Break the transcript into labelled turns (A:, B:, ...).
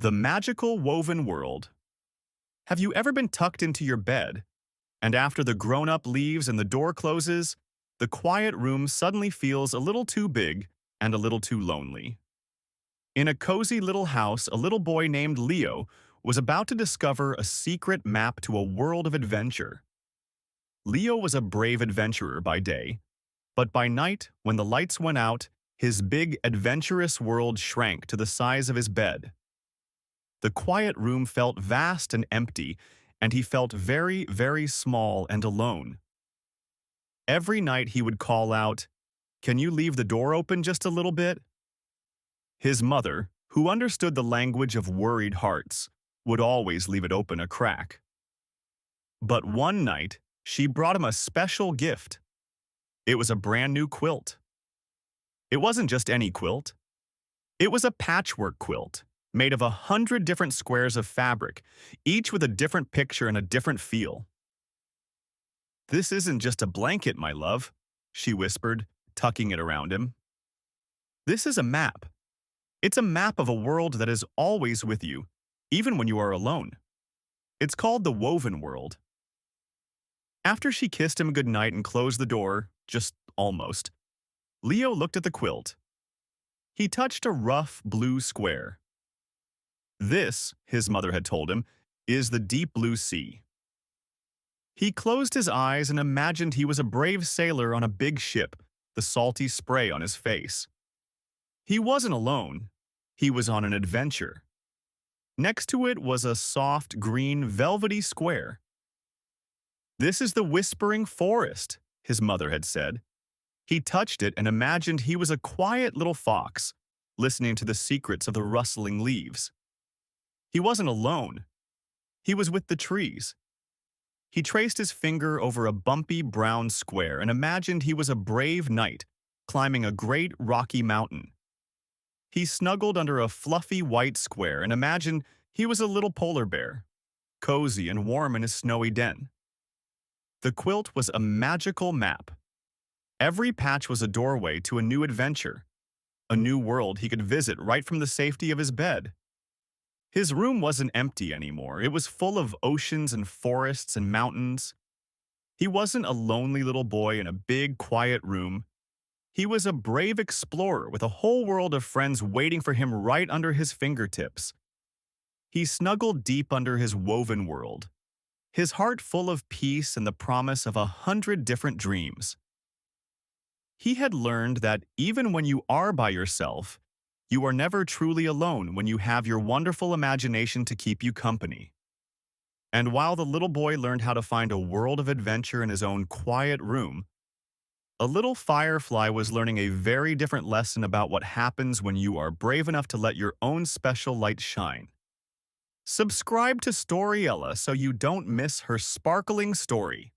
A: The magical woven world. Have you ever been tucked into your bed, and after the grown-up leaves and the door closes, the quiet room suddenly feels a little too big and a little too lonely? In a cozy little house, a little boy named Leo was about to discover a secret map to a world of adventure. Leo was a brave adventurer by day, but by night, when the lights went out, his big, adventurous world shrank to the size of his bed. The quiet room felt vast and empty, and he felt very, very small and alone. Every night he would call out, "Can you leave the door open just a little bit?" His mother, who understood the language of worried hearts, would always leave it open a crack. But one night, she brought him a special gift. It was a brand new quilt. It wasn't just any quilt. It was a patchwork quilt, made of 100 different squares of fabric, each with a different picture and a different feel. "This isn't just a blanket, my love," she whispered, tucking it around him. "This is a map. It's a map of a world that is always with you, even when you are alone. It's called the woven world." After she kissed him goodnight and closed the door, just almost, Leo looked at the quilt. He touched a rough blue square. "This," his mother had told him, "is the deep blue sea." He closed his eyes and imagined he was a brave sailor on a big ship, the salty spray on his face. He wasn't alone. He was on an adventure. Next to it was a soft, green, velvety square. "This is the whispering forest," his mother had said. He touched it and imagined he was a quiet little fox, listening to the secrets of the rustling leaves. He wasn't alone. He was with the trees. He traced his finger over a bumpy brown square and imagined he was a brave knight climbing a great rocky mountain. He snuggled under a fluffy white square and imagined he was a little polar bear, cozy and warm in his snowy den. The quilt was a magical map. Every patch was a doorway to a new adventure, a new world he could visit right from the safety of his bed. His room wasn't empty anymore. It was full of oceans and forests and mountains. He wasn't a lonely little boy in a big, quiet room. He was a brave explorer with a whole world of friends waiting for him right under his fingertips. He snuggled deep under his woven world, his heart full of peace and the promise of 100 different dreams. He had learned that even when you are by yourself, you are never truly alone when you have your wonderful imagination to keep you company. And while the little boy learned how to find a world of adventure in his own quiet room, a little firefly was learning a very different lesson about what happens when you are brave enough to let your own special light shine. Subscribe to Storiella so you don't miss her sparkling story.